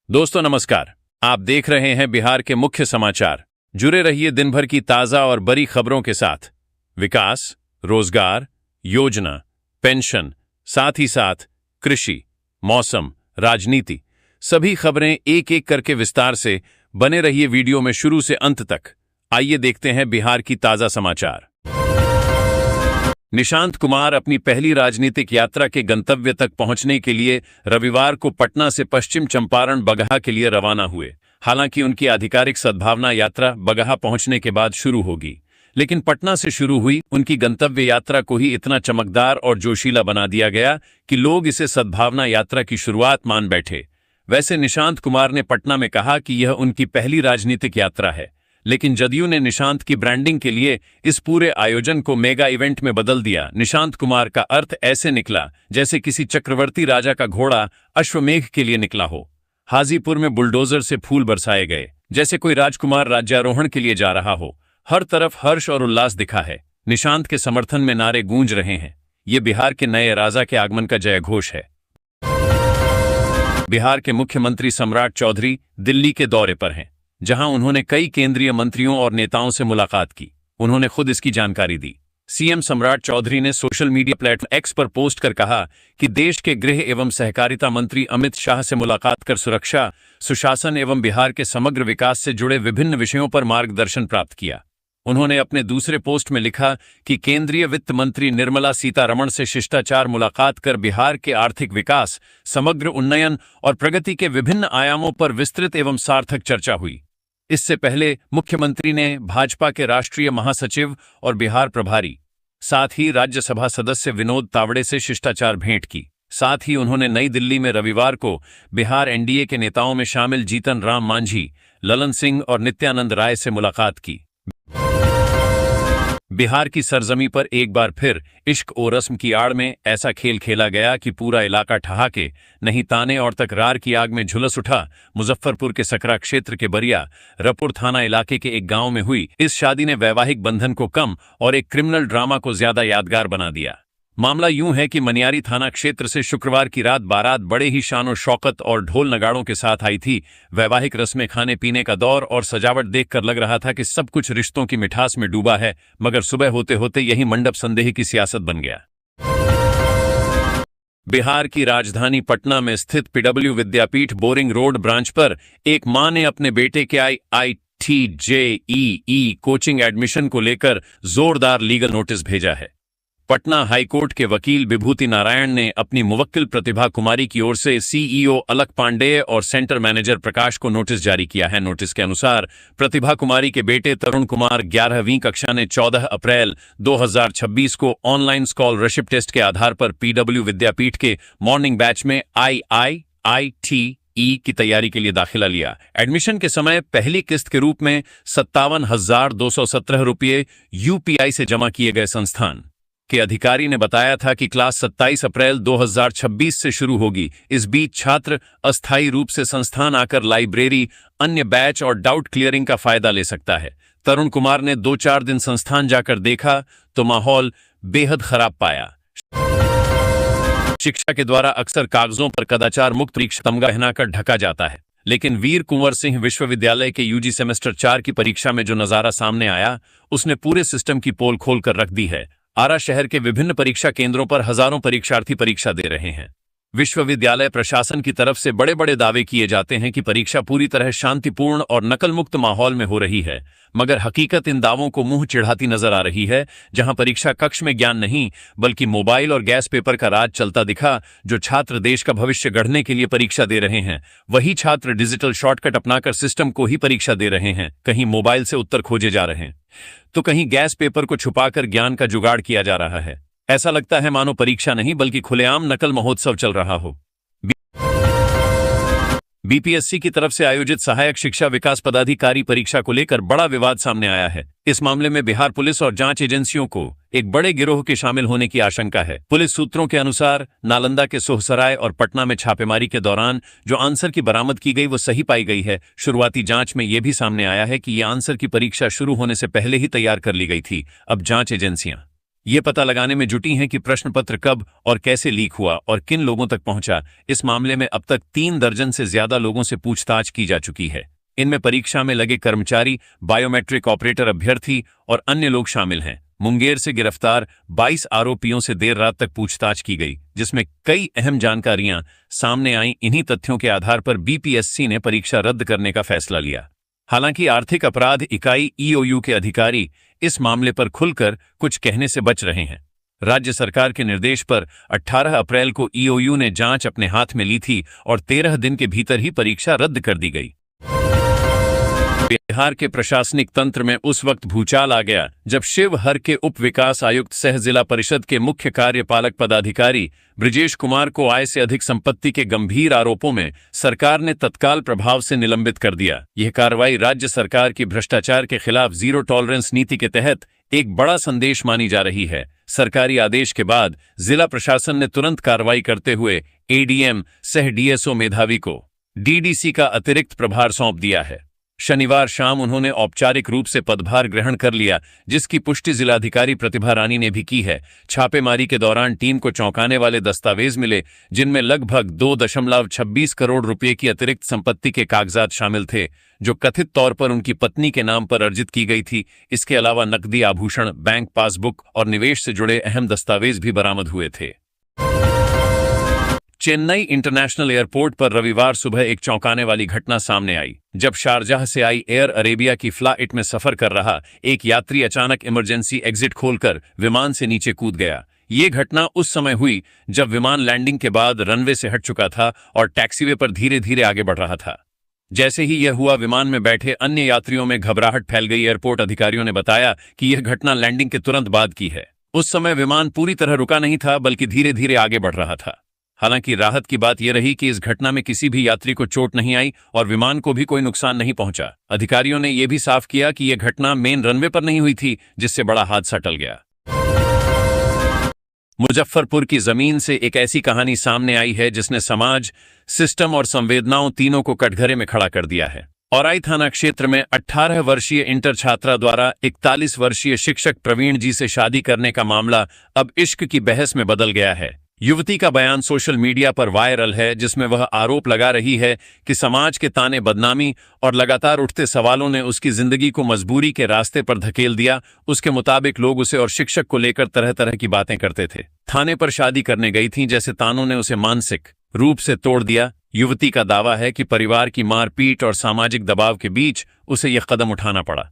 दोस्तों नमस्कार। आप देख रहे हैं बिहार के मुख्य समाचार। जुड़े रहिए दिन भर की ताजा और बड़ी खबरों के साथ। विकास, रोजगार, योजना, पेंशन, साथ ही साथ कृषि, मौसम, राजनीति, सभी खबरें एक एक करके विस्तार से। बने रहिए वीडियो में शुरू से अंत तक। आइए देखते हैं बिहार की ताजा समाचार। निशांत कुमार अपनी पहली राजनीतिक यात्रा के गंतव्य तक पहुंचने के लिए रविवार को पटना से पश्चिम चंपारण बगहा के लिए रवाना हुए। हालांकि उनकी आधिकारिक सद्भावना यात्रा बगहा पहुंचने के बाद शुरू होगी, लेकिन पटना से शुरू हुई उनकी गंतव्य यात्रा को ही इतना चमकदार और जोशीला बना दिया गया कि लोग इसे सद्भावना यात्रा की शुरुआत मान बैठे। वैसे निशांत कुमार ने पटना में कहा कि यह उनकी पहली राजनीतिक यात्रा है, लेकिन जदयू ने निशांत की ब्रांडिंग के लिए इस पूरे आयोजन को मेगा इवेंट में बदल दिया। निशांत कुमार का अर्थ ऐसे निकला जैसे किसी चक्रवर्ती राजा का घोड़ा अश्वमेघ के लिए निकला हो। हाजीपुर में बुलडोजर से फूल बरसाए गए, जैसे कोई राजकुमार राज्यारोहण के लिए जा रहा हो। हर तरफ हर्ष और उल्लास दिखा है। निशांत के समर्थन में नारे गूंज रहे हैं। ये बिहार के नए राजा के आगमन का जय घोष है। बिहार के मुख्यमंत्री सम्राट चौधरी दिल्ली के दौरे पर हैं, जहां उन्होंने कई केंद्रीय मंत्रियों और नेताओं से मुलाकात की। उन्होंने खुद इसकी जानकारी दी। सीएम सम्राट चौधरी ने सोशल मीडिया प्लेटफॉर्म एक्स पर पोस्ट कर कहा कि देश के गृह एवं सहकारिता मंत्री अमित शाह से मुलाकात कर सुरक्षा, सुशासन एवं बिहार के समग्र विकास से जुड़े विभिन्न विषयों पर मार्गदर्शन प्राप्त किया। उन्होंने अपने दूसरे पोस्ट में लिखा कि केंद्रीय वित्त मंत्री निर्मला सीतारमण से शिष्टाचार मुलाकात कर बिहार के आर्थिक विकास, समग्र उन्नयन और प्रगति के विभिन्न आयामों पर विस्तृत एवं सार्थक चर्चा हुई। इससे पहले मुख्यमंत्री ने भाजपा के राष्ट्रीय महासचिव और बिहार प्रभारी, साथ ही राज्यसभा सदस्य विनोद तावड़े से शिष्टाचार भेंट की। साथ ही उन्होंने नई दिल्ली में रविवार को बिहार एनडीए के नेताओं में शामिल जीतन राम मांझी, ललन सिंह और नित्यानंद राय से मुलाकात की। बिहार की सरजमी पर एक बार फिर इश्क और रस्म की आड़ में ऐसा खेल खेला गया कि पूरा इलाका ठहाके, नहीं ताने और तकरार की आग में झुलस उठा। मुजफ्फरपुर के सकरा क्षेत्र के बरिया रपुर थाना इलाके के एक गांव में हुई इस शादी ने वैवाहिक बंधन को कम और एक क्रिमिनल ड्रामा को ज्यादा यादगार बना दिया। मामला यूं है कि मनियारी थाना क्षेत्र से शुक्रवार की रात बारात बड़े ही शान और शौकत और ढोल नगाड़ों के साथ आई थी। वैवाहिक रस्में, खाने पीने का दौर और सजावट देखकर लग रहा था कि सब कुछ रिश्तों की मिठास में डूबा है, मगर सुबह होते होते यही मंडप संदेह की सियासत बन गया। बिहार की राजधानी पटना में स्थित पीडब्ल्यू विद्यापीठ बोरिंग रोड ब्रांच पर एक मां ने अपने बेटे के IIT JEE कोचिंग एडमिशन को लेकर जोरदार लीगल नोटिस भेजा है। पटना हाईकोर्ट के वकील विभूति नारायण ने अपनी मुवक्किल प्रतिभा कुमारी की ओर से CEO अलक पांडेय और सेंटर मैनेजर प्रकाश को नोटिस जारी किया है। नोटिस के अनुसार प्रतिभा कुमारी के बेटे तरुण कुमार 11वीं कक्षा ने 14 अप्रैल 2026 को ऑनलाइन स्कॉलरशिप टेस्ट के आधार पर पीडब्ल्यू विद्यापीठ के मॉर्निंग बैच में IIITE की तैयारी के लिए दाखिला लिया। एडमिशन के समय पहली किस्त के रूप में 57,217 रुपये UPI से जमा किए गए। संस्थान के अधिकारी ने बताया था कि क्लास 27 अप्रैल 2026 से शुरू होगी। इस बीच छात्र अस्थायी रूप से संस्थान आकर लाइब्रेरी, अन्य बैच और डाउट क्लियरिंग का फायदा ले सकता है। तरुण कुमार ने 2-4 दिन संस्थान जाकर देखा तो माहौल बेहद खराब पाया। शिक्षा के द्वारा अक्सर कागजों पर कदाचार मुक्त परीक्षा तमगा पहनाकर ढका जाता है, लेकिन वीर कुंवर सिंह विश्वविद्यालय के UG सेमेस्टर 4 की परीक्षा में जो नजारा सामने आया उसने पूरे सिस्टम की पोल खोल कर रख दी है। आरा शहर के विभिन्न परीक्षा केंद्रों पर हजारों परीक्षार्थी परीक्षा दे रहे हैं। विश्वविद्यालय प्रशासन की तरफ से बड़े बड़े दावे किए जाते हैं कि परीक्षा पूरी तरह शांतिपूर्ण और नकल मुक्त माहौल में हो रही है, मगर हकीकत इन दावों को मुंह चिढ़ाती नजर आ रही है। जहां परीक्षा कक्ष में ज्ञान नहीं बल्कि मोबाइल और गैस पेपर का राज चलता दिखा। जो छात्र देश का भविष्य गढ़ने के लिए परीक्षा दे रहे हैं, वही छात्र डिजिटल शॉर्टकट अपनाकर सिस्टम को ही परीक्षा दे रहे हैं। कहीं मोबाइल से उत्तर खोजे जा रहे हैं तो कहीं गैस पेपर को छुपाकर ज्ञान का जुगाड़ किया जा रहा है। ऐसा लगता है मानो परीक्षा नहीं बल्कि खुलेआम नकल महोत्सव चल रहा हो। बीपीएससी की तरफ से आयोजित सहायक शिक्षा विकास पदाधिकारी परीक्षा को लेकर बड़ा विवाद सामने आया है। इस मामले में बिहार पुलिस और जांच एजेंसियों को एक बड़े गिरोह के शामिल होने की आशंका है। पुलिस सूत्रों के अनुसार नालंदा के सोहसराय और पटना में छापेमारी के दौरान जो आंसर की बरामद की गई वो सही पाई गई है। शुरुआती जांच में यह भी सामने आया है कि ये आंसर की परीक्षा शुरू होने से पहले ही तैयार कर ली गई थी। अब जांच एजेंसियां ये पता लगाने में जुटी हैं कि प्रश्न पत्र कब और कैसे लीक हुआ और किन लोगों तक पहुंचा। इस मामले में अब तक 3 दर्जन से ज्यादा लोगों से पूछताछ की जा चुकी है। इनमें परीक्षा में लगे कर्मचारी, बायोमेट्रिक ऑपरेटर, अभ्यर्थी और अन्य लोग शामिल हैं। मुंगेर से गिरफ्तार 22 आरोपियों से देर रात तक पूछताछ की गई, जिसमें कई अहम जानकारियां सामने आईं। इन्हीं तथ्यों के आधार पर बीपीएससी ने परीक्षा रद्द करने का फैसला लिया। हालांकि आर्थिक अपराध इकाई ईओयू के अधिकारी इस मामले पर खुलकर कुछ कहने से बच रहे हैं। राज्य सरकार के निर्देश पर 18 अप्रैल को ईओयू ने जांच अपने हाथ में ली थी और 13 दिन के भीतर ही परीक्षा रद्द कर दी गई। बिहार के प्रशासनिक तंत्र में उस वक्त भूचाल आ गया जब शिवहर के उप विकास आयुक्त सह जिला परिषद के मुख्य कार्यपालक पदाधिकारी ब्रिजेश कुमार को आय से अधिक संपत्ति के गंभीर आरोपों में सरकार ने तत्काल प्रभाव से निलंबित कर दिया। यह कार्रवाई राज्य सरकार की भ्रष्टाचार के खिलाफ जीरो टॉलरेंस नीति के तहत एक बड़ा संदेश मानी जा रही है। सरकारी आदेश के बाद जिला प्रशासन ने तुरंत कार्रवाई करते हुए एडीएम सह डीएसओ मेधावी को डीडीसी का अतिरिक्त प्रभार सौंप दिया है। शनिवार शाम उन्होंने औपचारिक रूप से पदभार ग्रहण कर लिया, जिसकी पुष्टि जिलाधिकारी प्रतिभा रानी ने भी की है। छापेमारी के दौरान टीम को चौंकाने वाले दस्तावेज मिले, जिनमें लगभग 2.26 करोड़ रुपए की अतिरिक्त संपत्ति के कागजात शामिल थे, जो कथित तौर पर उनकी पत्नी के नाम पर अर्जित की गई थी। इसके अलावा नकदी, आभूषण, बैंक पासबुक और निवेश से जुड़े अहम दस्तावेज भी बरामद हुए थे। चेन्नई इंटरनेशनल एयरपोर्ट पर रविवार सुबह एक चौंकाने वाली घटना सामने आई, जब शारजाह से आई एयर अरेबिया की फ्लाइट में सफर कर रहा एक यात्री अचानक इमरजेंसी एग्जिट खोलकर विमान से नीचे कूद गया। ये घटना उस समय हुई जब विमान लैंडिंग के बाद रनवे से हट चुका था और टैक्सीवे पर धीरे धीरे आगे बढ़ रहा था। जैसे ही यह हुआ, विमान में बैठे अन्य यात्रियों में घबराहट फैल गई। एयरपोर्ट अधिकारियों ने बताया कि यह घटना लैंडिंग के तुरंत बाद की है। उस समय विमान पूरी तरह रुका नहीं था, बल्कि धीरे धीरे आगे बढ़ रहा था। हालांकि राहत की बात यह रही कि इस घटना में किसी भी यात्री को चोट नहीं आई और विमान को भी कोई नुकसान नहीं पहुंचा। अधिकारियों ने यह भी साफ किया कि यह घटना मेन रनवे पर नहीं हुई थी, जिससे बड़ा हादसा टल गया। मुजफ्फरपुर की जमीन से एक ऐसी कहानी सामने आई है जिसने समाज, सिस्टम और संवेदनाओं तीनों को कटघरे में खड़ा कर दिया है। औराई थाना क्षेत्र में 18 वर्षीय इंटर छात्रा द्वारा 41 वर्षीय शिक्षक प्रवीण जी से शादी करने का मामला अब इश्क की बहस में बदल गया है। युवती का बयान सोशल मीडिया पर वायरल है, जिसमें वह आरोप लगा रही है कि समाज के ताने, बदनामी और लगातार उठते सवालों ने उसकी जिंदगी को मजबूरी के रास्ते पर धकेल दिया। उसके मुताबिक लोग उसे और शिक्षक को लेकर तरह तरह की बातें करते थे। थाने पर शादी करने गई थी, जैसे तानों ने उसे मानसिक रूप से तोड़ दिया। युवती का दावा है कि परिवार की मारपीट और सामाजिक दबाव के बीच उसे यह कदम उठाना पड़ा।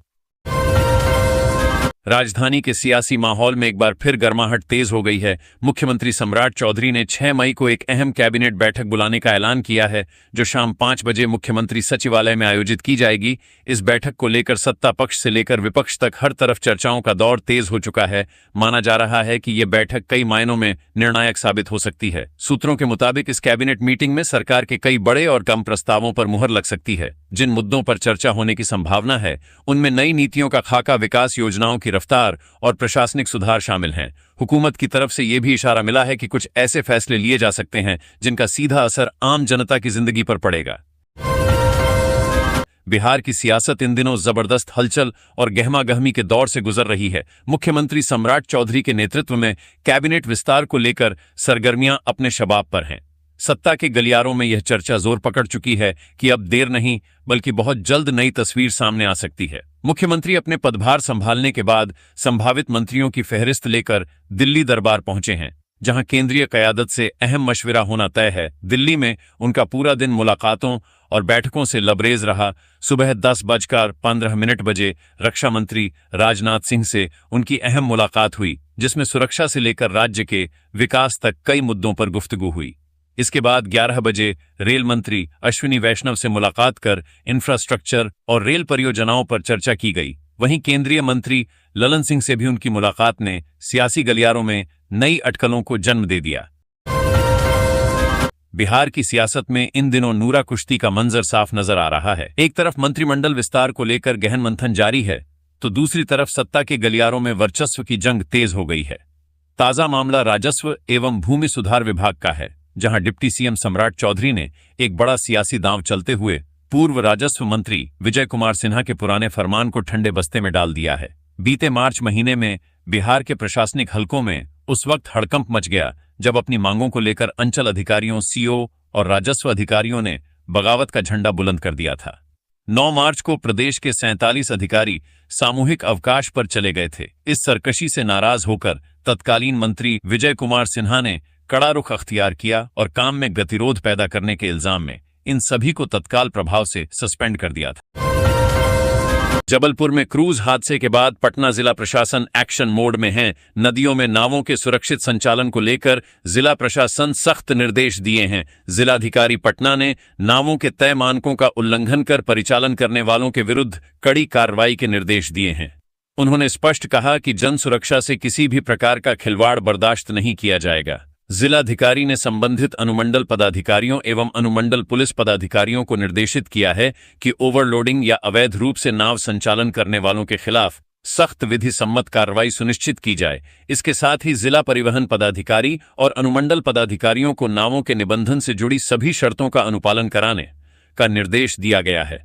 राजधानी के सियासी माहौल में एक बार फिर गर्माहट तेज हो गई है। मुख्यमंत्री सम्राट चौधरी ने 6 मई को एक अहम कैबिनेट बैठक बुलाने का ऐलान किया है, जो शाम 5 बजे मुख्यमंत्री सचिवालय में आयोजित की जाएगी। इस बैठक को लेकर सत्ता पक्ष से लेकर विपक्ष तक हर तरफ चर्चाओं का दौर तेज हो चुका है। माना जा रहा है कि यह बैठक कई मायनों में निर्णायक साबित हो सकती है। सूत्रों के मुताबिक इस कैबिनेट मीटिंग में सरकार के कई बड़े और कम प्रस्तावों पर मुहर लग सकती है। जिन मुद्दों पर चर्चा होने की संभावना है, उनमें नई नीतियों का खाका, विकास योजनाओं की रफ्तार और प्रशासनिक सुधार शामिल हैं। हुकूमत की तरफ से यह भी इशारा मिला है कि कुछ ऐसे फैसले लिए जा सकते हैं जिनका सीधा असर आम जनता की जिंदगी पर पड़ेगा। बिहार की सियासत इन दिनों जबरदस्त हलचल और गहमागहमी के दौर से गुजर रही है। मुख्यमंत्री सम्राट चौधरी के नेतृत्व में कैबिनेट विस्तार को लेकर सरगर्मियां अपने शबाब पर हैं। सत्ता के गलियारों में यह चर्चा जोर पकड़ चुकी है कि अब देर नहीं, बल्कि बहुत जल्द नई तस्वीर सामने आ सकती है। मुख्यमंत्री अपने पदभार संभालने के बाद संभावित मंत्रियों की फहरिस्त लेकर दिल्ली दरबार पहुंचे हैं, जहां केंद्रीय क़यादत से अहम मशविरा होना तय है। दिल्ली में उनका पूरा दिन मुलाकातों और बैठकों से लबरेज रहा। सुबह 10:15 बजे रक्षा मंत्री राजनाथ सिंह से उनकी अहम मुलाकात हुई, जिसमें सुरक्षा से लेकर राज्य के विकास तक कई मुद्दों पर गुफ्तगू हुई। इसके बाद 11 बजे रेल मंत्री अश्विनी वैष्णव से मुलाकात कर इंफ्रास्ट्रक्चर और रेल परियोजनाओं पर चर्चा की गई। वहीं केंद्रीय मंत्री ललन सिंह से भी उनकी मुलाकात ने सियासी गलियारों में नई अटकलों को जन्म दे दिया। बिहार की सियासत में इन दिनों नूरा कुश्ती का मंजर साफ नजर आ रहा है। एक तरफ मंत्रिमंडल विस्तार को लेकर गहन मंथन जारी है, तो दूसरी तरफ सत्ता के गलियारों में वर्चस्व की जंग तेज हो गई है। ताजा मामला राजस्व एवं भूमि सुधार विभाग का है, जहां डिप्टी सीएम सम्राट चौधरी ने एक बड़ा सियासी दांव चलते हुए पूर्व राजस्व मंत्री विजय कुमार सिन्हा के पुराने फरमान को ठंडे बस्ते में डाल दिया है। बीते मार्च महीने में बिहार के प्रशासनिक हलकों में उस वक्त हड़कंप मच गया जब अपनी मांगों को लेकर अंचल अधिकारियों, सीओ और राजस्व अधिकारियों ने बगावत का झंडा बुलंद कर दिया था। 9 मार्च को प्रदेश के 47 अधिकारी सामूहिक अवकाश पर चले गए थे। इस सरकशी से नाराज होकर तत्कालीन मंत्री विजय कुमार सिन्हा ने कड़ा रुख अख्तियार किया और काम में गतिरोध पैदा करने के इल्जाम में इन सभी को तत्काल प्रभाव से सस्पेंड कर दिया था। जबलपुर में क्रूज हादसे के बाद पटना जिला प्रशासन एक्शन मोड में है। नदियों में नावों के सुरक्षित संचालन को लेकर जिला प्रशासन सख्त निर्देश दिए हैं। जिलाधिकारी पटना ने नावों के तय मानकों का उल्लंघन कर परिचालन करने वालों के विरुद्ध कड़ी कार्रवाई के निर्देश दिए हैं। उन्होंने स्पष्ट कहा कि जन सुरक्षा से किसी भी प्रकार का खिलवाड़ बर्दाश्त नहीं किया जाएगा। जिलाधिकारी ने संबंधित अनुमंडल पदाधिकारियों एवं अनुमंडल पुलिस पदाधिकारियों को निर्देशित किया है कि ओवरलोडिंग या अवैध रूप से नाव संचालन करने वालों के खिलाफ सख्त विधि सम्मत कार्रवाई सुनिश्चित की जाए। इसके साथ ही जिला परिवहन पदाधिकारी और अनुमंडल पदाधिकारियों को नावों के निबंधन से जुड़ी सभी शर्तों का अनुपालन कराने का निर्देश दिया गया है।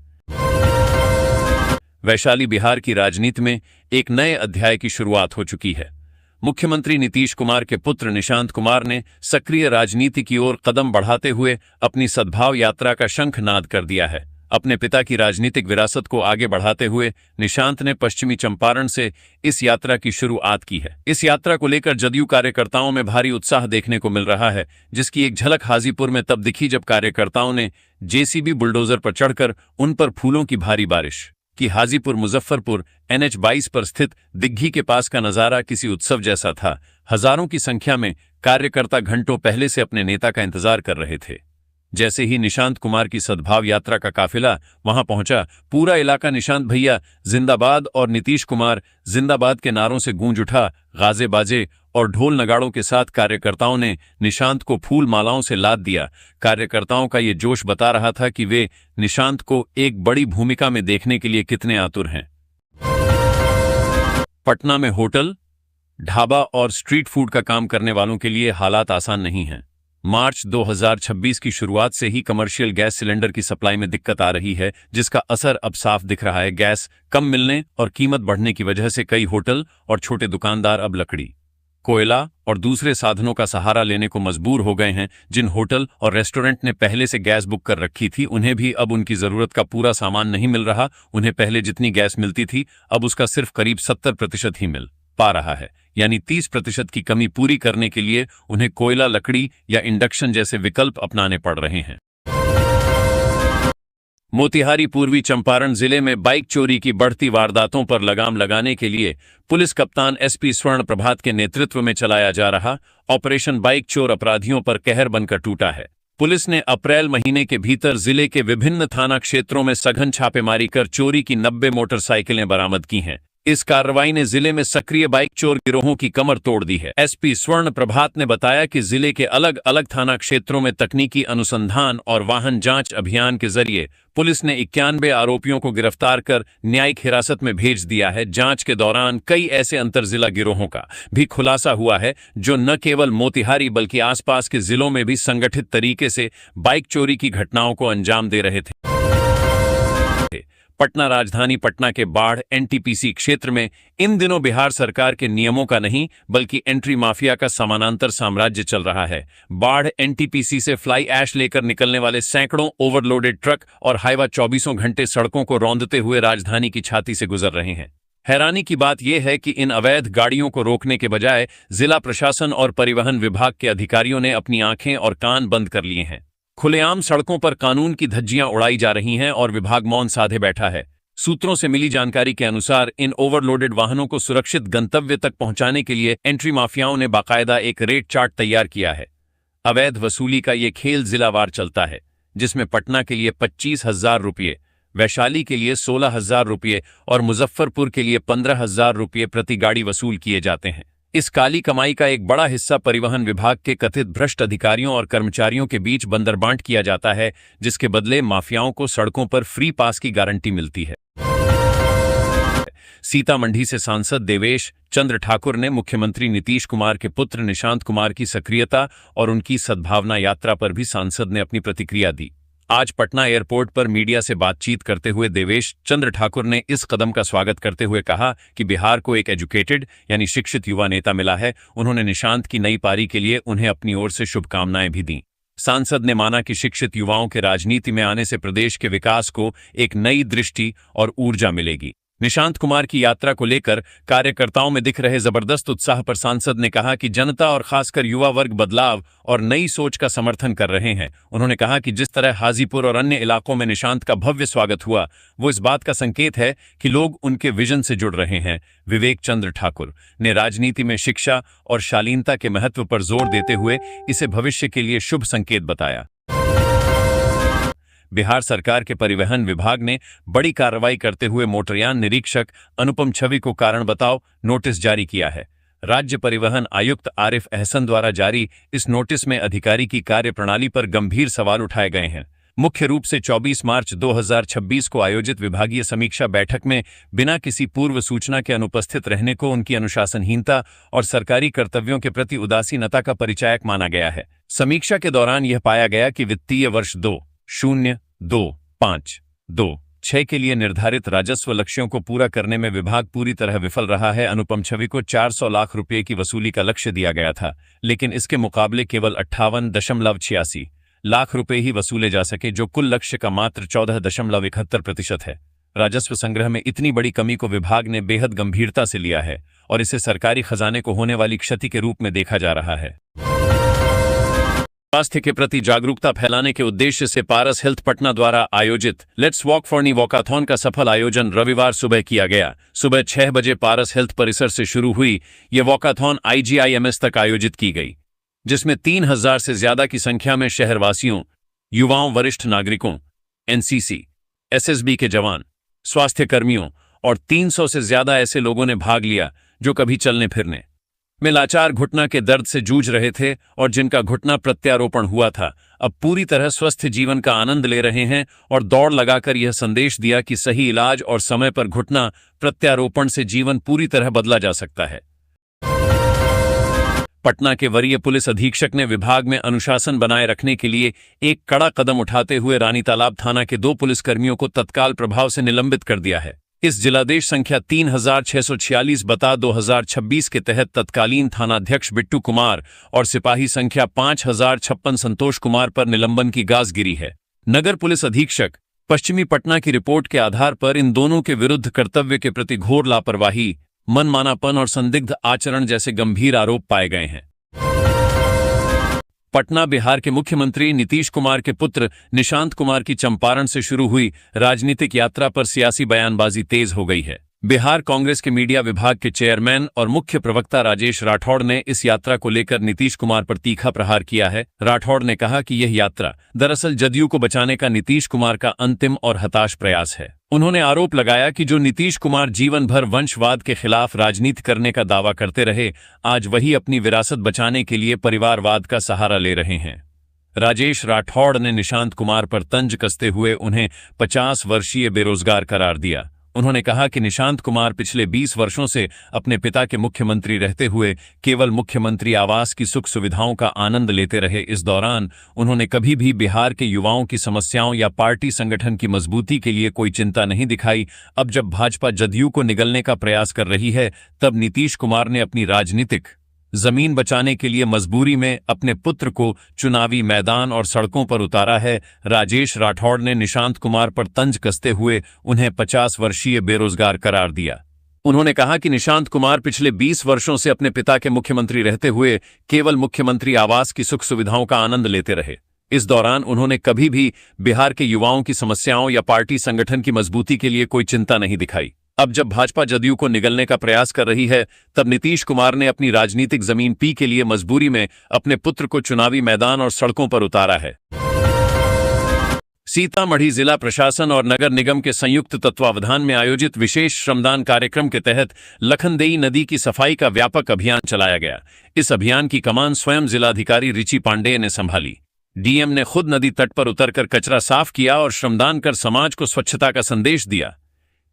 वैशाली बिहार की राजनीति में एक नए अध्याय की शुरुआत हो चुकी है। मुख्यमंत्री नीतीश कुमार के पुत्र निशांत कुमार ने सक्रिय राजनीति की ओर कदम बढ़ाते हुए अपनी सद्भाव यात्रा का शंखनाद कर दिया है। अपने पिता की राजनीतिक विरासत को आगे बढ़ाते हुए निशांत ने पश्चिमी चंपारण से इस यात्रा की शुरुआत की है। इस यात्रा को लेकर जदयू कार्यकर्ताओं में भारी उत्साह देखने को मिल रहा है, जिसकी एक झलक हाजीपुर में तब दिखी जब कार्यकर्ताओं ने जेसीबी बुलडोजर पर चढ़कर उन पर फूलों की भारी बारिश कि हाजीपुर मुजफ्फरपुर NH 22 पर स्थित दिग्घी के पास का नजारा किसी उत्सव जैसा था। हजारों की संख्या में कार्यकर्ता घंटों पहले से अपने नेता का इंतजार कर रहे थे। जैसे ही निशांत कुमार की सद्भाव यात्रा का काफिला वहां पहुंचा, पूरा इलाका निशांत भैया जिंदाबाद और नीतीश कुमार जिंदाबाद के नारों से गूंज उठा। गाजे बाजे और ढोल नगाड़ों के साथ कार्यकर्ताओं ने निशांत को फूल मालाओं से लाद दिया। कार्यकर्ताओं का ये जोश बता रहा था कि वे निशांत को एक बड़ी भूमिका में देखने के लिए कितने आतुर हैं। पटना में होटल, ढाबा और स्ट्रीट फूड का काम करने वालों के लिए हालात आसान नहीं हैं। मार्च 2026 की शुरुआत से ही कमर्शियल गैस सिलेंडर की सप्लाई में दिक्कत आ रही है, जिसका असर अब साफ दिख रहा है। गैस कम मिलने और कीमत बढ़ने की वजह से कई होटल और छोटे दुकानदार अब लकड़ी, कोयला और दूसरे साधनों का सहारा लेने को मजबूर हो गए हैं। जिन होटल और रेस्टोरेंट ने पहले से गैस बुक कर रखी थी, उन्हें भी अब उनकी जरूरत का पूरा सामान नहीं मिल रहा। उन्हें पहले जितनी गैस मिलती थी, अब उसका सिर्फ करीब 70% ही मिल पा रहा है। यानी 30% की कमी पूरी करने के लिए उन्हें कोयला, लकड़ी या इंडक्शन जैसे विकल्प अपनाने पड़ रहे हैं। मोतिहारी पूर्वी चंपारण जिले में बाइक चोरी की बढ़ती वारदातों पर लगाम लगाने के लिए पुलिस कप्तान SP स्वर्ण प्रभात के नेतृत्व में चलाया जा रहा ऑपरेशन बाइक चोर अपराधियों पर कहर बनकर टूटा है। पुलिस ने अप्रैल महीने के भीतर जिले के विभिन्न थाना क्षेत्रों में सघन छापेमारी कर चोरी की 90 मोटरसाइकिलें बरामद की हैं। इस कार्रवाई ने जिले में सक्रिय बाइक चोर गिरोहों की कमर तोड़ दी है। SP स्वर्ण प्रभात ने बताया कि जिले के अलग अलग थाना क्षेत्रों में तकनीकी अनुसंधान और वाहन जांच अभियान के जरिए पुलिस ने 91 आरोपियों को गिरफ्तार कर न्यायिक हिरासत में भेज दिया है। जांच के दौरान कई ऐसे अंतरजिला गिरोहों का भी खुलासा हुआ है जो न केवल मोतिहारी बल्कि आसपास के जिलों में भी संगठित तरीके से बाइक चोरी की घटनाओं को अंजाम दे रहे थे। पटना राजधानी पटना के बाढ़ NTPC क्षेत्र में इन दिनों बिहार सरकार के नियमों का नहीं बल्कि एंट्री माफिया का समानांतर साम्राज्य चल रहा है। बाढ़ NTPC से फ्लाई ऐश लेकर निकलने वाले सैकड़ों ओवरलोडेड ट्रक और हाईवा 24 घंटे सड़कों को रौंदते हुए राजधानी की छाती से गुजर रहे हैं। हैरानी की बात यह है कि इन अवैध गाड़ियों को रोकने के बजाय जिला प्रशासन और परिवहन विभाग के अधिकारियों ने अपनी आंखें और कान बंद कर लिए हैं। खुलेआम सड़कों पर कानून की धज्जियां उड़ाई जा रही हैं और विभाग मौन साधे बैठा है। सूत्रों से मिली जानकारी के अनुसार इन ओवरलोडेड वाहनों को सुरक्षित गंतव्य तक पहुंचाने के लिए एंट्री माफियाओं ने बाकायदा एक रेट चार्ट तैयार किया है। अवैध वसूली का ये खेल जिलावार चलता है, जिसमें पटना के लिए 25,000 रुपये, वैशाली के लिए 16,000 रुपये और मुजफ्फरपुर के लिए 15,000 रुपये प्रति गाड़ी वसूल किए जाते हैं। इस काली कमाई का एक बड़ा हिस्सा परिवहन विभाग के कथित भ्रष्ट अधिकारियों और कर्मचारियों के बीच बंदरबांट किया जाता है, जिसके बदले माफियाओं को सड़कों पर फ्री पास की गारंटी मिलती है। सीतामढ़ी से सांसद देवेश चंद्र ठाकुर ने मुख्यमंत्री नीतीश कुमार के पुत्र निशांत कुमार की सक्रियता और उनकी सद्भावना यात्रा पर भी सांसद ने अपनी प्रतिक्रिया दी। आज पटना एयरपोर्ट पर मीडिया से बातचीत करते हुए देवेश चंद्र ठाकुर ने इस कदम का स्वागत करते हुए कहा कि बिहार को एक एजुकेटेड यानी शिक्षित युवा नेता मिला है। उन्होंने निशांत की नई पारी के लिए उन्हें अपनी ओर से शुभकामनाएं भी दी। सांसद ने माना कि शिक्षित युवाओं के राजनीति में आने से प्रदेश के विकास को एक नई दृष्टि और ऊर्जा मिलेगी। निशांत कुमार की यात्रा को लेकर कार्यकर्ताओं में दिख रहे जबरदस्त उत्साह पर सांसद ने कहा कि जनता और खासकर युवा वर्ग बदलाव और नई सोच का समर्थन कर रहे हैं। उन्होंने कहा कि जिस तरह हाजीपुर और अन्य इलाकों में निशांत का भव्य स्वागत हुआ, वो इस बात का संकेत है कि लोग उनके विजन से जुड़ रहे हैं। विवेक चंद्र ठाकुर ने राजनीति में शिक्षा और शालीनता के महत्व पर जोर देते हुए इसे भविष्य के लिए शुभ संकेत बताया। बिहार सरकार के परिवहन विभाग ने बड़ी कार्रवाई करते हुए मोटरयान निरीक्षक अनुपम छवि को कारण बताओ नोटिस जारी किया है। राज्य परिवहन आयुक्त आरिफ अहसन द्वारा जारी इस नोटिस में अधिकारी की कार्यप्रणाली पर गंभीर सवाल उठाए गए हैं। मुख्य रूप से 24 मार्च 2026 को आयोजित विभागीय समीक्षा बैठक में बिना किसी पूर्व सूचना के अनुपस्थित रहने को उनकी अनुशासनहीनता और सरकारी कर्तव्यों के प्रति उदासीनता का परिचायक माना गया है। समीक्षा के दौरान यह पाया गया कि वित्तीय वर्ष 2025-26 के लिए निर्धारित राजस्व लक्ष्यों को पूरा करने में विभाग पूरी तरह विफल रहा है। अनुपम छवि को 400 लाख रुपए की वसूली का लक्ष्य दिया गया था, लेकिन इसके मुकाबले केवल 58.86 लाख रुपए ही वसूले जा सके, जो कुल लक्ष्य का मात्र 14.71% है। राजस्व संग्रह में इतनी बड़ी कमी को विभाग ने बेहद गंभीरता से लिया है और इसे सरकारी खजाने को होने वाली क्षति के रूप में देखा जा रहा है। स्वास्थ्य के प्रति जागरूकता फैलाने के उद्देश्य से पारस हेल्थ पटना द्वारा आयोजित let's walk for knee walkathon का सफल आयोजन रविवार सुबह किया गया। सुबह 6 बजे पारस हेल्थ परिसर से शुरू हुई यह वॉकाथॉन IGIMS तक आयोजित की गई, जिसमें 3000 से ज्यादा की संख्या में शहरवासियों, युवाओं, वरिष्ठ नागरिकों, NCC, SSB के जवान, स्वास्थ्य कर्मियों और 300 से ज्यादा ऐसे लोगों ने भाग लिया जो कभी चलने फिरने में लाचार घुटना के दर्द से जूझ रहे थे और जिनका घुटना प्रत्यारोपण हुआ था, अब पूरी तरह स्वस्थ जीवन का आनंद ले रहे हैं और दौड़ लगाकर यह संदेश दिया कि सही इलाज और समय पर घुटना प्रत्यारोपण से जीवन पूरी तरह बदला जा सकता है। पटना के वरीय पुलिस अधीक्षक ने विभाग में अनुशासन बनाए रखने के लिए एक कड़ा कदम उठाते हुए रानी तालाब थाना के 2 पुलिसकर्मियों को तत्काल प्रभाव से निलंबित कर दिया है। इस जिलादेश संख्या 3646/2026 के तहत तत्कालीन थानाध्यक्ष बिट्टू कुमार और सिपाही संख्या 5056 संतोष कुमार पर निलंबन की गाज गिरी है। नगर पुलिस अधीक्षक पश्चिमी पटना की रिपोर्ट के आधार पर इन दोनों के विरुद्ध कर्तव्य के प्रति घोर लापरवाही, मनमानापन और संदिग्ध आचरण जैसे गंभीर आरोप पाए गए हैं। पटना बिहार के मुख्यमंत्री नीतीश कुमार के पुत्र निशांत कुमार की चंपारण से शुरू हुई राजनीतिक यात्रा पर सियासी बयानबाजी तेज हो गई है। बिहार कांग्रेस के मीडिया विभाग के चेयरमैन और मुख्य प्रवक्ता राजेश राठौड़ ने इस यात्रा को लेकर नीतीश कुमार पर तीखा प्रहार किया है। राठौड़ ने कहा कि यह यात्रा दरअसल जदयू को बचाने का नीतीश कुमार का अंतिम और हताश प्रयास है। उन्होंने आरोप लगाया कि जो नीतीश कुमार जीवन भर वंशवाद के खिलाफ राजनीति करने का दावा करते रहे, आज वही अपनी विरासत बचाने के लिए परिवारवाद का सहारा ले रहे हैं। राजेश राठौड़ ने निशांत कुमार पर तंज कसते हुए उन्हें 50 वर्षीय बेरोजगार करार दिया। उन्होंने कहा कि निशांत कुमार पिछले 20 वर्षों से अपने पिता के मुख्यमंत्री रहते हुए केवल मुख्यमंत्री आवास की सुख सुविधाओं का आनंद लेते रहे। इस दौरान उन्होंने कभी भी बिहार के युवाओं की समस्याओं या पार्टी संगठन की मजबूती के लिए कोई चिंता नहीं दिखाई। अब जब भाजपा जदयू को निगलने का प्रयास कर रही है, तब नीतीश कुमार ने अपनी राजनीतिक जमीन बचाने के लिए मजबूरी में अपने पुत्र को चुनावी मैदान और सड़कों पर उतारा है। राजेश राठौड़ ने निशांत कुमार पर तंज कसते हुए उन्हें 50 वर्षीय बेरोजगार करार दिया। उन्होंने कहा कि निशांत कुमार पिछले 20 वर्षों से अपने पिता के मुख्यमंत्री रहते हुए केवल मुख्यमंत्री आवास की सुख सुविधाओं का आनंद लेते रहे। इस दौरान उन्होंने कभी भी बिहार के युवाओं की समस्याओं या पार्टी संगठन की मजबूती के लिए कोई चिंता नहीं दिखाई। अब जब भाजपा जदयू को निगलने का प्रयास कर रही है, तब नीतीश कुमार ने अपनी राजनीतिक जमीन पी के लिए मजबूरी में अपने पुत्र को चुनावी मैदान और सड़कों पर उतारा है। सीतामढ़ी जिला प्रशासन और नगर निगम के संयुक्त तत्वावधान में आयोजित विशेष श्रमदान कार्यक्रम के तहत लखनदेई नदी की सफाई का व्यापक अभियान चलाया गया। इस अभियान की कमान स्वयं जिलाधिकारी रिची पांडेय ने संभाली। डीएम ने खुद नदी तट पर उतरकर कचरा साफ किया और श्रमदान कर समाज को स्वच्छता का संदेश दिया।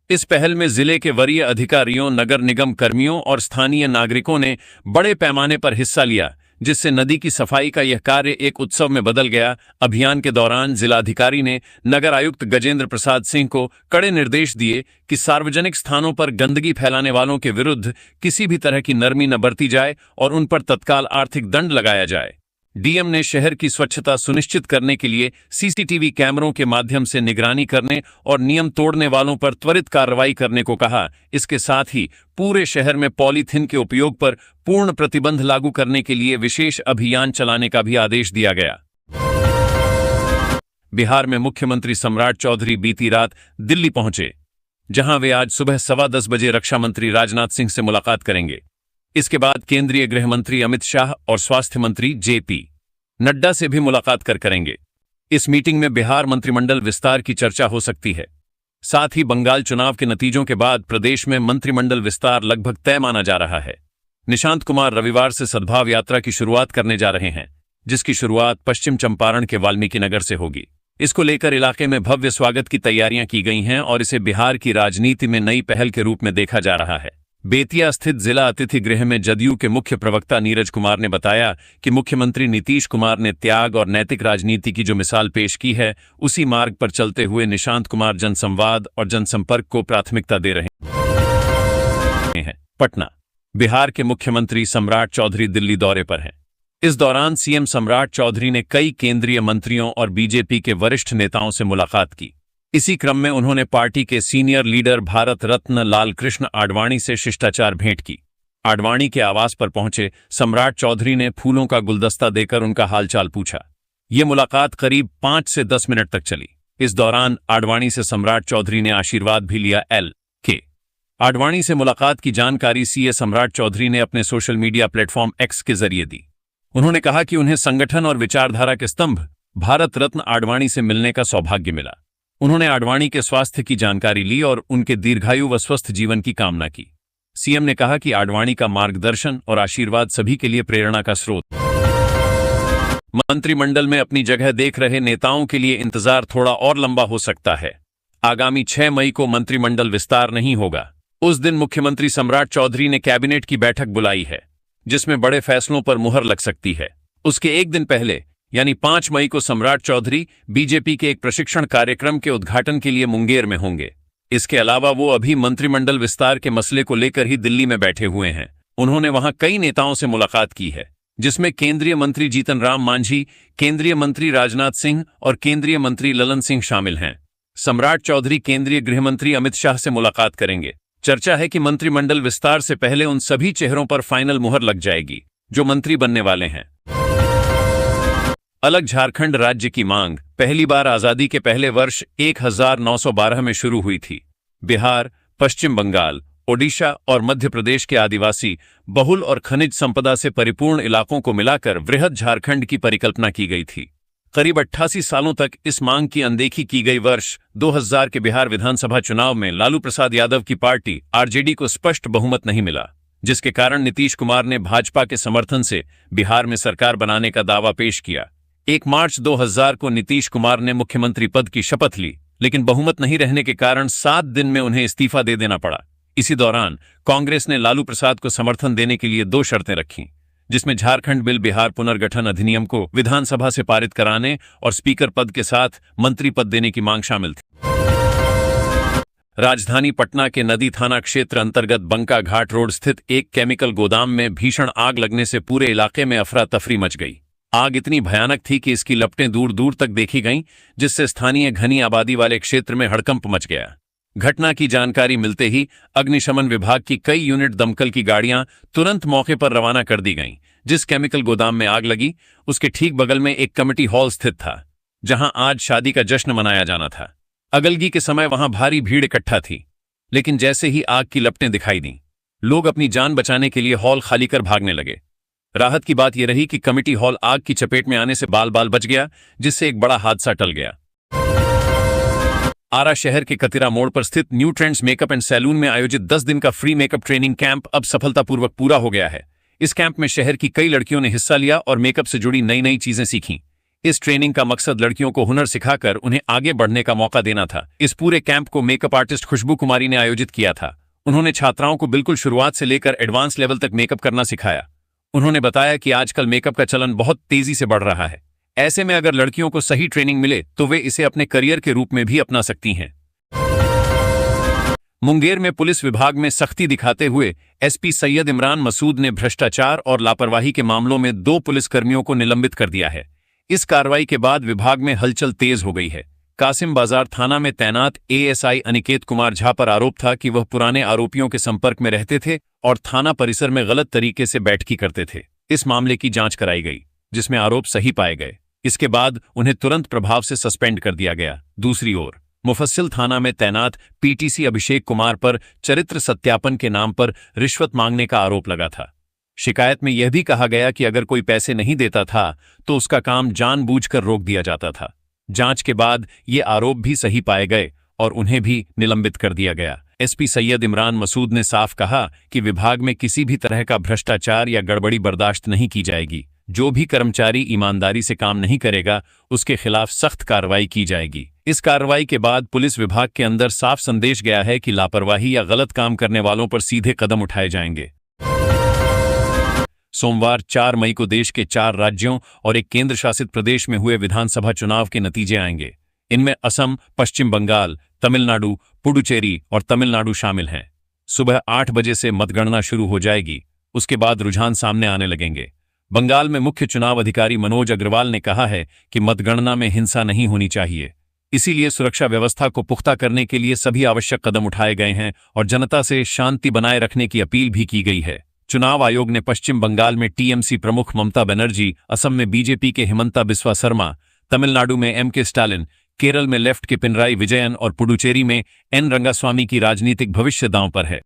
इस पहल में जिले के वरीय अधिकारियों, नगर निगम कर्मियों और स्थानीय नागरिकों ने बड़े पैमाने पर हिस्सा लिया, जिससे नदी की सफाई का यह कार्य एक उत्सव में बदल गया। अभियान के दौरान जिलाधिकारी ने नगर आयुक्त गजेंद्र प्रसाद सिंह को कड़े निर्देश दिए कि सार्वजनिक स्थानों पर गंदगी फैलाने वालों के विरुद्ध किसी भी तरह की नरमी न बरती जाए और उन पर तत्काल आर्थिक दंड लगाया जाए। डीएम ने शहर की स्वच्छता सुनिश्चित करने के लिए सीसीटीवी कैमरों के माध्यम से निगरानी करने और नियम तोड़ने वालों पर त्वरित कार्रवाई करने को कहा। इसके साथ ही पूरे शहर में पॉलीथीन के उपयोग पर पूर्ण प्रतिबंध लागू करने के लिए विशेष अभियान चलाने का भी आदेश दिया गया। बिहार में मुख्यमंत्री सम्राट चौधरी बीती रात दिल्ली पहुंचे, जहां वे आज सुबह 10:15 बजे रक्षा मंत्री राजनाथ सिंह से मुलाकात करेंगे। इसके बाद केंद्रीय गृह मंत्री अमित शाह और स्वास्थ्य मंत्री जेपी नड्डा से भी मुलाकात करेंगे। इस मीटिंग में बिहार मंत्रिमंडल विस्तार की चर्चा हो सकती है। साथ ही बंगाल चुनाव के नतीजों के बाद प्रदेश में मंत्रिमंडल विस्तार लगभग तय माना जा रहा है। निशांत कुमार रविवार से सद्भाव यात्रा की शुरुआत करने जा रहे हैं, जिसकी शुरुआत पश्चिम चंपारण के वाल्मीकि नगर से होगी। इसको लेकर इलाके में भव्य स्वागत की तैयारियां की गई हैं और इसे बिहार की राजनीति में नई पहल के रूप में देखा जा रहा है। बेतिया स्थित जिला अतिथि गृह में जदयू के मुख्य प्रवक्ता नीरज कुमार ने बताया कि मुख्यमंत्री नीतीश कुमार ने त्याग और नैतिक राजनीति की जो मिसाल पेश की है, उसी मार्ग पर चलते हुए निशांत कुमार जनसंवाद और जनसंपर्क को प्राथमिकता दे रहे हैं। पटना, बिहार के मुख्यमंत्री सम्राट चौधरी दिल्ली दौरे पर हैं। इस दौरान सीएम सम्राट चौधरी ने कई केंद्रीय मंत्रियों और बीजेपी के वरिष्ठ नेताओं से मुलाकात की। इसी क्रम में उन्होंने पार्टी के सीनियर लीडर भारत रत्न लालकृष्ण आडवाणी से शिष्टाचार भेंट की। आडवाणी के आवास पर पहुंचे सम्राट चौधरी ने फूलों का गुलदस्ता देकर उनका हालचाल पूछा। ये मुलाकात करीब 5 से 10 मिनट तक चली। इस दौरान आडवाणी से सम्राट चौधरी ने आशीर्वाद भी लिया। आडवाणी से मुलाकात की जानकारी सीए सम्राट चौधरी ने अपने सोशल मीडिया प्लेटफॉर्म एक्स के जरिए दी। उन्होंने कहा कि उन्हें संगठन और विचारधारा के स्तंभ भारत रत्न आडवाणी से मिलने का सौभाग्य मिला। उन्होंने आडवाणी के स्वास्थ्य की जानकारी ली और उनके दीर्घायु व स्वस्थ जीवन की कामना की। सीएम ने कहा कि आडवाणी का मार्गदर्शन और आशीर्वाद सभी के लिए प्रेरणा का स्रोत। मंत्रिमंडल में अपनी जगह देख रहे नेताओं के लिए इंतजार थोड़ा और लंबा हो सकता है। आगामी 6 मई को मंत्रिमंडल विस्तार नहीं होगा। उस दिन मुख्यमंत्री सम्राट चौधरी ने कैबिनेट की बैठक बुलाई है, जिसमें बड़े फैसलों पर मुहर लग सकती है। उसके एक दिन पहले यानी 5 मई को सम्राट चौधरी बीजेपी के एक प्रशिक्षण कार्यक्रम के उद्घाटन के लिए मुंगेर में होंगे। इसके अलावा वो अभी मंत्रिमंडल विस्तार के मसले को लेकर ही दिल्ली में बैठे हुए हैं। उन्होंने वहां कई नेताओं से मुलाकात की है, जिसमें केंद्रीय मंत्री जीतन राम मांझी, केंद्रीय मंत्री राजनाथ सिंह और केंद्रीय मंत्री ललन सिंह शामिल हैं। सम्राट चौधरी केंद्रीय गृह मंत्री अमित शाह से मुलाकात करेंगे। चर्चा है कि मंत्रिमंडल विस्तार से पहले उन सभी चेहरों पर फाइनल मुहर लग जाएगी जो मंत्री बनने वाले हैं। अलग झारखंड राज्य की मांग पहली बार आजादी के पहले वर्ष 1912 में शुरू हुई थी। बिहार, पश्चिम बंगाल, ओडिशा और मध्य प्रदेश के आदिवासी बहुल और खनिज संपदा से परिपूर्ण इलाकों को मिलाकर वृहद झारखंड की परिकल्पना की गई थी। करीब 88 सालों तक इस मांग की अनदेखी की गई। वर्ष 2000 के बिहार विधानसभा चुनाव में लालू प्रसाद यादव की पार्टी आरजेडी को स्पष्ट बहुमत नहीं मिला, जिसके कारण नीतीश कुमार ने भाजपा के समर्थन से बिहार में सरकार बनाने का दावा पेश किया। 1 मार्च 2000 को नीतीश कुमार ने मुख्यमंत्री पद की शपथ ली, लेकिन बहुमत नहीं रहने के कारण 7 दिन में उन्हें इस्तीफा दे देना पड़ा। इसी दौरान कांग्रेस ने लालू प्रसाद को समर्थन देने के लिए 2 शर्तें रखीं, जिसमें झारखंड बिल बिहार पुनर्गठन अधिनियम को विधानसभा से पारित कराने और स्पीकर पद के साथ मंत्री पद देने की मांग शामिल थी। राजधानी पटना के नदी थाना क्षेत्र अंतर्गत बंका घाट रोड स्थित एक केमिकल गोदाम में भीषण आग लगने से पूरे इलाके में अफरा तफरी मच गई। आग इतनी भयानक थी कि इसकी लपटें दूर दूर तक देखी गईं, जिससे स्थानीय घनी आबादी वाले क्षेत्र में हड़कंप मच गया। घटना की जानकारी मिलते ही अग्निशमन विभाग की कई यूनिट दमकल की गाड़ियां तुरंत मौके पर रवाना कर दी गईं। जिस केमिकल गोदाम में आग लगी, उसके ठीक बगल में एक कमेटी हॉल स्थित था, जहां आज शादी का जश्न मनाया जाना था। अगलगी के समय वहां भारी भीड़ इकट्ठा थी, लेकिन जैसे ही आग की लपटें दिखाई दीं, लोग अपनी जान बचाने के लिए हॉल खाली कर भागने लगे। राहत की बात यह रही कि कमेटी हॉल आग की चपेट में आने से बाल बाल बच गया, जिससे एक बड़ा हादसा टल गया। आरा शहर के कतिरा मोड़ पर स्थित new trends makeup and salon में आयोजित 10 दिन का फ्री मेकअप ट्रेनिंग कैंप अब सफलतापूर्वक पूरा हो गया है। इस कैंप में शहर की कई लड़कियों ने हिस्सा लिया और मेकअप से जुड़ी नई नई चीजें सीखीं। इस ट्रेनिंग का मकसद लड़कियों को हुनर सिखाकर उन्हें आगे बढ़ने का मौका देना था। इस पूरे कैंप को मेकअप आर्टिस्ट खुशबू कुमारी ने आयोजित किया था। उन्होंने छात्राओं को बिल्कुल शुरुआत से लेकर एडवांस लेवल तक मेकअप करना सिखाया। उन्होंने बताया कि आजकल मेकअप का चलन बहुत तेजी से बढ़ रहा है। ऐसे में अगर लड़कियों को सही ट्रेनिंग मिले तो वे इसे अपने करियर के रूप में भी अपना सकती हैं। मुंगेर में पुलिस विभाग में सख्ती दिखाते हुए एसपी सैयद इमरान मसूद ने भ्रष्टाचार और लापरवाही के मामलों में 2 पुलिसकर्मियों को निलंबित कर दिया है। इस कार्रवाई के बाद विभाग में हलचल तेज हो गई है। कासिम बाजार थाना में तैनात एएसआई अनिकेत कुमार झा पर आरोप था कि वह पुराने आरोपियों के संपर्क में रहते थे और थाना परिसर में गलत तरीके से बैठकी करते थे। इस मामले की जांच कराई गई, जिसमें आरोप सही पाए गए। इसके बाद उन्हें तुरंत प्रभाव से सस्पेंड कर दिया गया। दूसरी ओर मुफस्सिल थाना में तैनात पीटीसी अभिषेक कुमार पर चरित्र सत्यापन के नाम पर रिश्वत मांगने का आरोप लगा था। शिकायत में यह भी कहा गया कि अगर कोई पैसे नहीं देता था तो उसका काम जानबूझकर रोक दिया जाता था। जांच के बाद ये आरोप भी सही पाए गए और उन्हें भी निलंबित कर दिया गया। एसपी सैयद इमरान मसूद ने साफ कहा कि विभाग में किसी भी तरह का भ्रष्टाचार या गड़बड़ी बर्दाश्त नहीं की जाएगी। जो भी कर्मचारी ईमानदारी से काम नहीं करेगा उसके खिलाफ सख्त कार्रवाई की जाएगी। इस कार्रवाई के बाद पुलिस विभाग के अंदर साफ संदेश गया है कि लापरवाही या गलत काम करने वालों पर सीधे कदम उठाए जाएंगे। सोमवार 4 मई को देश के 4 राज्यों और एक केंद्र शासित प्रदेश में हुए विधानसभा चुनाव के नतीजे आएंगे। इनमें असम, पश्चिम बंगाल, तमिलनाडु, पुडुचेरी और तमिलनाडु शामिल हैं। सुबह 8 बजे से मतगणना शुरू हो जाएगी। उसके बाद रुझान सामने आने लगेंगे। बंगाल में मुख्य चुनाव अधिकारी मनोज अग्रवाल ने कहा है कि मतगणना में हिंसा नहीं होनी चाहिए। इसीलिए सुरक्षा व्यवस्था को पुख्ता करने के लिए सभी आवश्यक कदम उठाए गए हैं और जनता से शांति बनाए रखने की अपील भी की गई है। चुनाव आयोग ने पश्चिम बंगाल में टीएमसी प्रमुख ममता बनर्जी, असम में बीजेपी के हिमंता बिस्वा शर्मा, तमिलनाडु में एमके स्टालिन, केरल में लेफ्ट के पिनराई विजयन और पुडुचेरी में एन रंगास्वामी की राजनीतिक भविष्य दांव पर है।